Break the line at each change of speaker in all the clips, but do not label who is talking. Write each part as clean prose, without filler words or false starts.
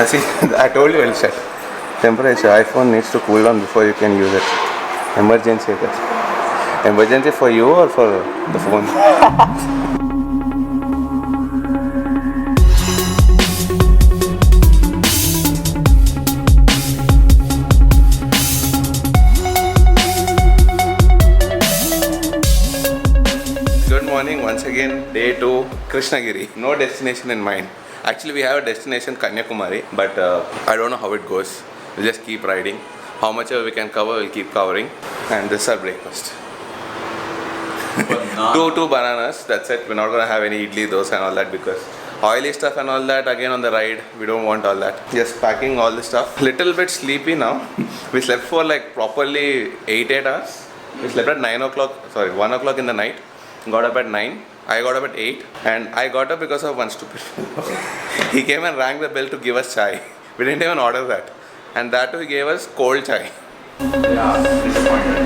See, I told you, Elshad. Temperature. iPhone needs to cool down before you can use it. Emergency. Emergency for you or for the phone? Good morning once again. Day 2, Krishnagiri. No destination in mind. Actually, we have a destination, Kanyakumari, but I don't know how it goes. We'll just keep riding. How much we can cover, we'll keep covering. And this is our breakfast. two bananas, that's it. We're not going to have any idli, dosa and all that because oily stuff and all that, again on the ride, we don't want all that. Just packing all the stuff. Little bit sleepy now. We slept for like properly 8 hours. We slept at 1 o'clock in the night. Got up at 9. I got up at 8 and I got up because of one stupid fellow. He came and rang the bell to give us chai. We didn't even order that. And that too he gave us cold chai. Yeah, disappointed.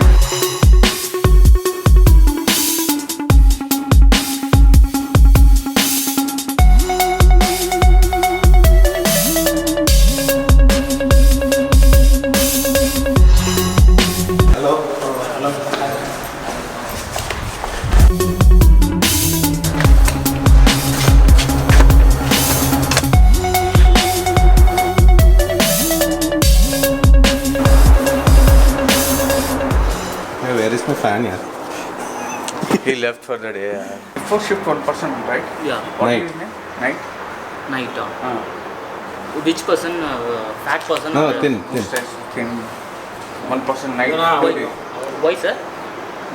My fan, yeah. He left for the day.
First shift 1 person, right?
Yeah.
What
Night.
is his name? Night?
Night. Which person? Fat person?
No,
or
thin.
Thin. 1 person night.
Why, sir?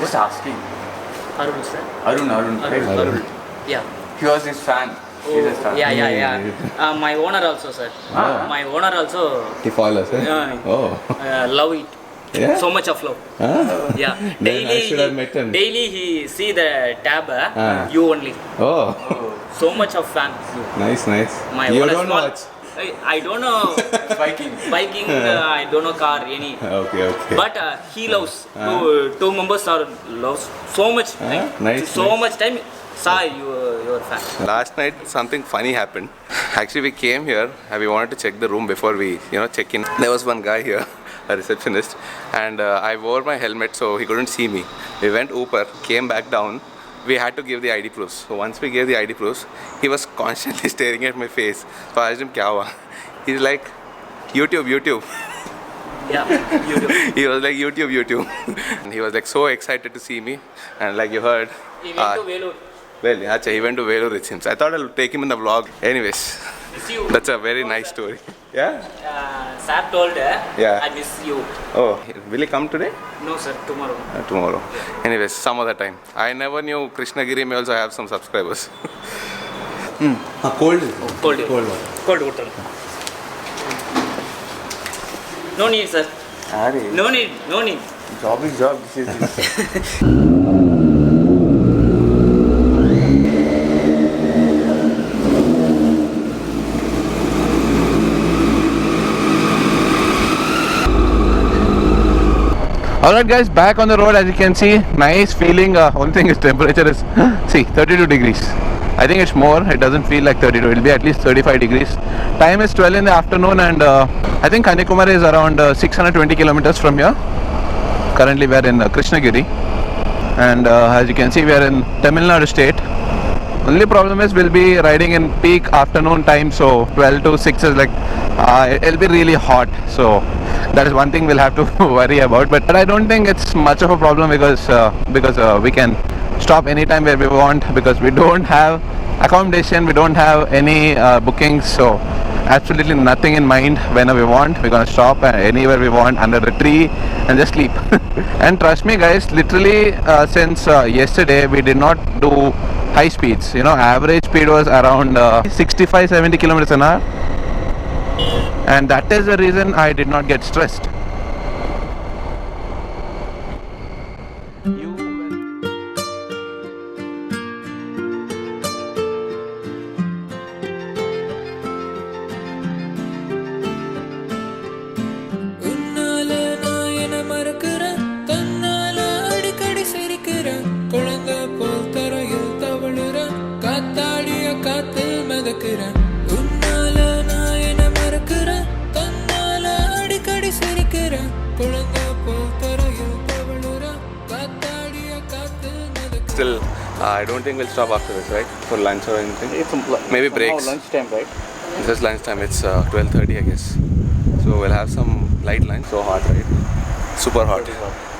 Just asking.
Arun, sir.
Arun.
Arun.
Yeah.
He was his fan. He's his fan.
Yeah. My owner also, sir. My owner also.
He follows, eh?
Love it.
Yeah?
So much of love. Yeah.
Then I should have met him.
Daily he see the tab. You only.
Oh.
So much of fan.
Nice.
My
You
owner
don't
small-
watch?
I don't know.
Biking.
I don't know car any.
Okay.
But he loves. Two members are loves so much.
Nice.
So much time. Saw your fan.
Last night something funny happened. Actually, we came here and we wanted to check the room before we, check in. There was one guy here, a receptionist, and I wore my helmet so he couldn't see me. We went Uber, came back down. We had to give the ID proofs. So once we gave the ID proofs, he was constantly staring at my face. So I asked him, "Kya hua?" He's like, YouTube.
Yeah, YouTube.
He was like, YouTube. And he was like so excited to see me. And like you heard,
He went to Velur.
well, he went to Velur it seems. I thought I'll take him in the vlog. Anyways,
Miss you.
that's a very nice story. Yeah?
Sir told
Yeah.
I miss you.
Oh, will he come today?
No, sir. Tomorrow.
Tomorrow. Anyways, some other time. I never knew Krishnagiri may also have some subscribers. Cold.
Cold water. No need, sir. No need.
Job is job. This is
Alright guys, back on the road as you can see. Nice feeling. Only thing is temperature is, see, 32 degrees. I think it's more. It doesn't feel like 32. It'll be at least 35 degrees. Time is 12 in the afternoon and I think Kanyakumari is around 620 kilometers from here. Currently we are in Krishnagiri. And as you can see we are in Tamil Nadu state. Only problem is we'll be riding in peak afternoon time. So 12 to 6 is like, it'll be really hot. So that is one thing we'll have to worry about, but I don't think it's much of a problem because we can stop anytime where we want because we don't have accommodation, we don't have any bookings, so absolutely nothing in mind. Whenever we want, we're gonna stop anywhere we want under a tree and just sleep. And trust me guys, literally since yesterday we did not do high speeds. Average speed was around 65-70 kilometers an hour. And that is the reason I did not get stressed.
காத்தாடிய காத்து மிதக்கிறேன் உன்னால நான் என்ன மறக்க
I don't think we'll stop after this, right? For lunch or anything.
It's
Maybe breaks.
lunchtime, right?
This is lunchtime. It's 12:30, I guess. So we'll have some light lunch. So hot, right? Super hot.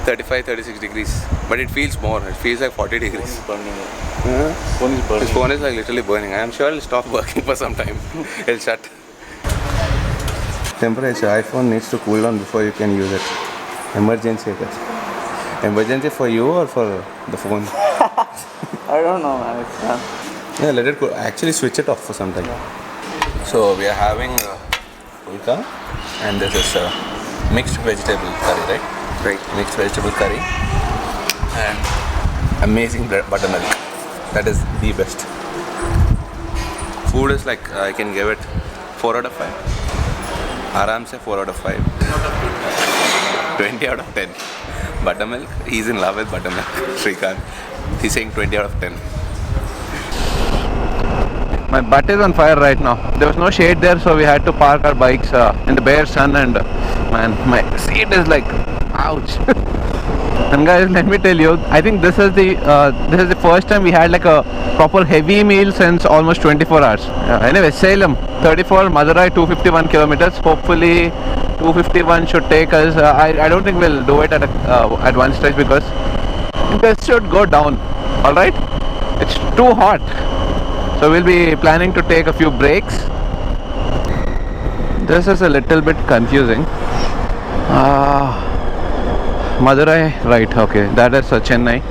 35, 36 degrees. But it feels more. It feels like 40 degrees.
Burning.
Phone is burning. This phone is like literally burning. I am sure it'll stop working for some time. It'll shut. Temperature. iPhone needs to cool down before you can use it. Emergency. Emergency for you or for the phone?
I don't know, man. It's done.
Yeah, let it go. Actually, switch it off for some time. So we are having pulka, and this is mixed vegetable curry, right? Right. Mixed vegetable curry and amazing buttermilk. That is the best. Food is like I can give it 4 out of 5. Aram se 4 out of 5. 20 out of 10. Buttermilk. He's in love with buttermilk. Srikan. He's saying 20 out of 10. My butt is on fire right now. There was no shade there, so we had to park our bikes in the bare sun, and man, my seat is like, ouch. And guys, let me tell you, I think this is the first time we had like a proper heavy meal since almost 24 hours. Anyway, Salem 34, Madurai 251 kilometers. Hopefully 251 should take us. I don't think we'll do it at one stretch because this should go down. All right, it's too hot. So we'll be planning to take a few breaks. This is a little bit confusing. Madurai, right, okay, that is Chennai.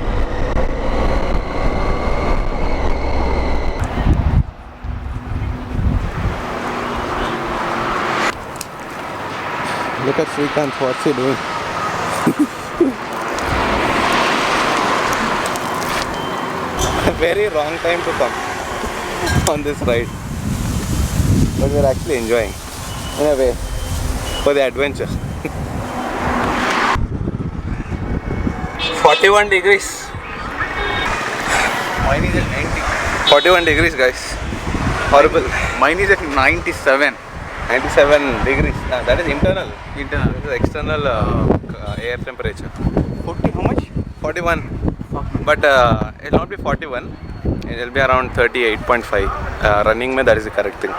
Look at Srikanth, what's he doing? Very wrong time to come on this ride, but we're actually enjoying in a way for the adventure. 41 degrees.
Mine is at 90.
41 degrees, guys. Horrible.
Mine is at 97.
97 degrees. That is internal.
Internal.
This is external air temperature.
40, how much?
41. But it will not be 41. It will be around 38.5. Running mein, that is the correct thing.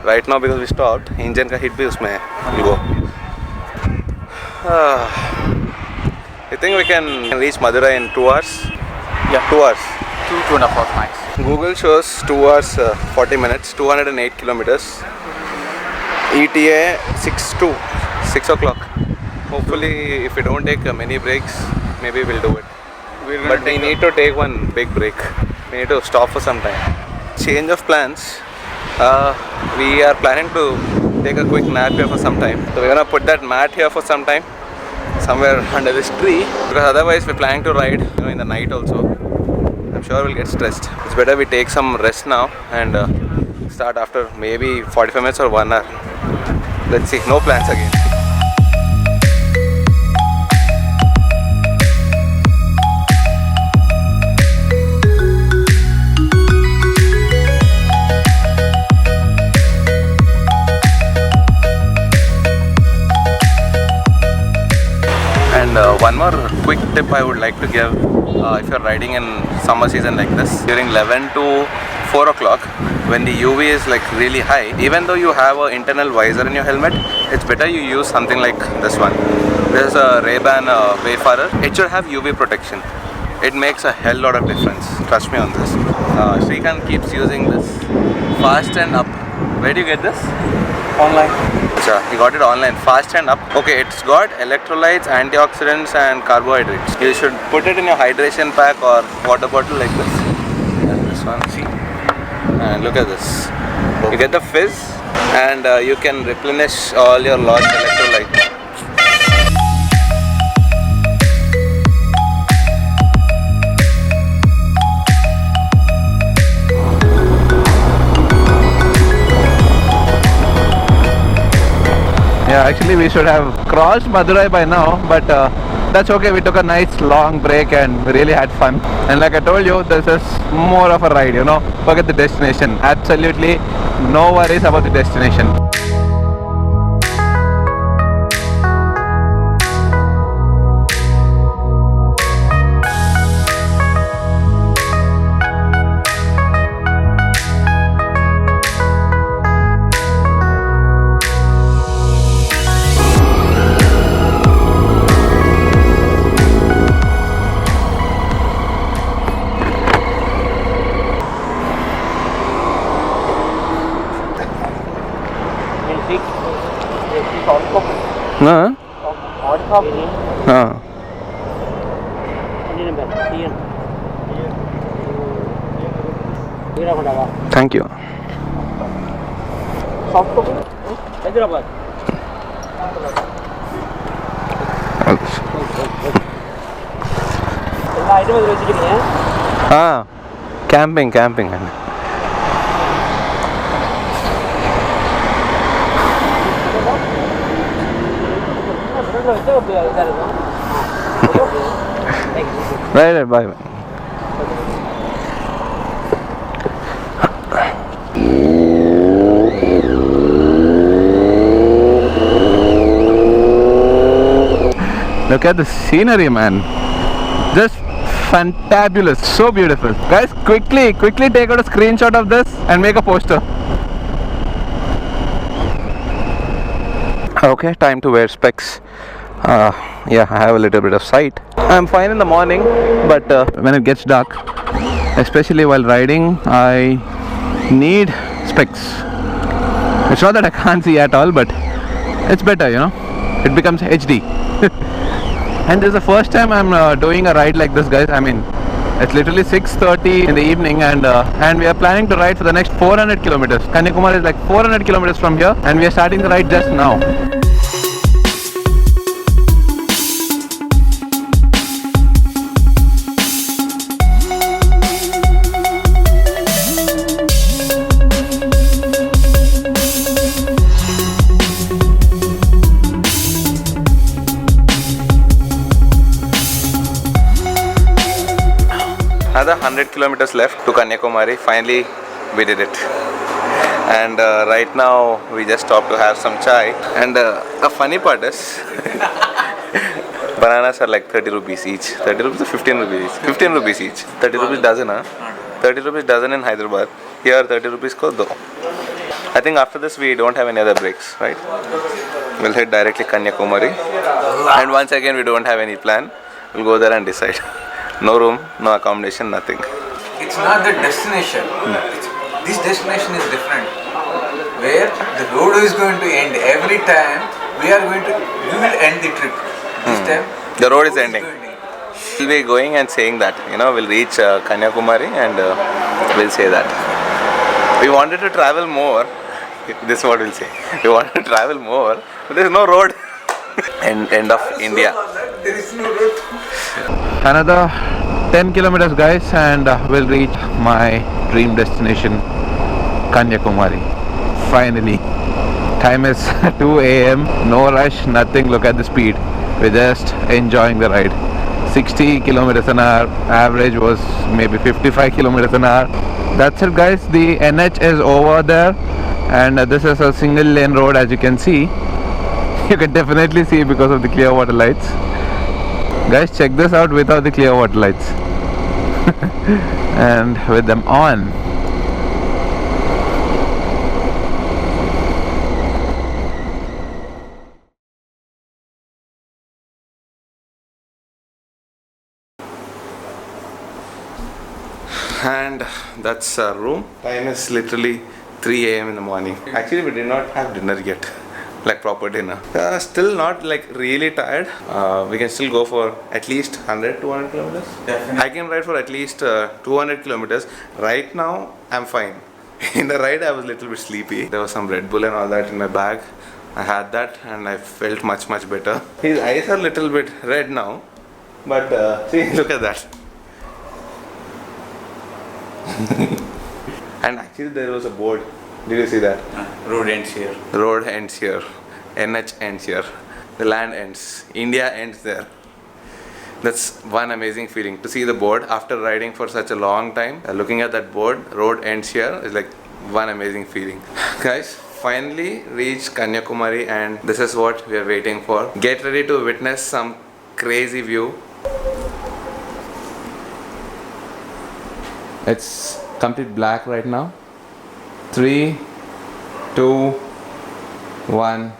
Right now, because we stopped, engine ka heat bhi usme hai. We go. I think we can reach Madurai in 2 hours.
Yeah.
2 hours.
2.5 hours max.
Google shows 2 hours 40 minutes, 208 kilometers. ETA 6 o'clock. Hopefully, if we don't take many breaks, maybe we'll do it. But we need to take one big break. We need to stop for some time. Change of plans. We are planning to take a quick nap here for some time. So we're gonna put that mat here for some time, somewhere under this tree. Because otherwise we're planning to ride, in the night also. I'm sure we'll get stressed. It's better we take some rest now and start after maybe 45 minutes or 1 hour. Let's see. No plans again. One more quick tip I would like to give if you're riding in summer season like this, during 11 to 4 o'clock when the UV is like really high, even though you have an internal visor in your helmet, it's better you use something like this one. This is a Ray-Ban Wayfarer. It should have UV protection. It makes a hell lot of difference. Trust me on this. Srikanth keeps using this. Fast and Up. Where do you get this?
Online.
He got it online. Fast and Up. Okay, it's got electrolytes, antioxidants and carbohydrates. You should put it in your hydration pack or water bottle like this. And this one, see. And look at this. You get the fizz and you can replenish all your lost electrolytes. Yeah, actually we should have crossed Madurai by now, but that's okay. We took a nice long break and we really had fun. And like I told you, this is more of a ride, Forget the destination. Absolutely no worries about the destination. Huh? Huh. Thank you.
Hyderabad.
Camping. Right, bye. Look at the scenery, man. Just fantabulous, so beautiful. Guys, quickly take out a screenshot of this and make a poster. Okay, time to wear specs. Yeah, I have a little bit of sight. I'm fine in the morning, but when it gets dark, especially while riding, I need specs. It's not that I can't see at all, but it's better, you know. It becomes HD. And this is the first time I'm doing a ride like this, guys. I mean, it's literally 6:30 in the evening, and we are planning to ride for the next 400 kilometers. Kanyakumari is like 400 kilometers from here, and we are starting the ride just now. Another 100 kilometers left to Kanyakumari. Finally, we did it. And right now, we just stopped to have some chai. And the funny part is, bananas are like 30 rupees each. 30 rupees or 15 rupees each? 15 rupees each. 30 rupees dozen, huh? 30 rupees dozen in Hyderabad. Here, 30 rupees ko do. I think after this, we don't have any other breaks, right? We'll hit directly Kanyakumari. And once again, we don't have any plan. We'll go there and decide. No room, no accommodation, nothing.
It's not the destination. This destination is different. Where the road is going to end. Every time we will end the trip. This time
the road is ending. We'll be going and saying that, you know, we'll reach Kanyakumari and we'll say that. We wanted to travel more. This is what we'll say. We wanted to travel more, but there's no road. End of India.
There is no road.
Another 10 kilometers, guys, and we'll reach my dream destination, Kanyakumari. Finally. Time is 2 a.m. No rush, nothing. Look at the speed. We're just enjoying the ride. 60 kilometers an hour. Average was maybe 55 kilometers an hour. That's it, guys. The NH is over there, and this is a single lane road, as you can see. You can definitely see because of the clear water lights. Guys, check this out without the clear water lights. And with them on. And that's our room. Time is literally 3 a.m. in the morning. Actually, we did not have dinner yet. Like proper dinner. Still not like really tired. We can still go for at least 100, 200 kilometers.
Definitely.
I can ride for at least 200 kilometers. Right now, I'm fine. In the ride, I was a little bit sleepy. There was some Red Bull and all that in my bag. I had that and I felt much better. His eyes are a little bit red now. But see, look at that. And actually there was a board. Did you see that?
Road ends here.
Road ends here. NH ends here. The land ends. India ends there. That's one amazing feeling. To see the board after riding for such a long time. Looking at that board, road ends here, is like one amazing feeling. Guys, finally reached Kanyakumari and this is what we are waiting for. Get ready to witness some crazy view. It's complete black right now. 3, 2, 1.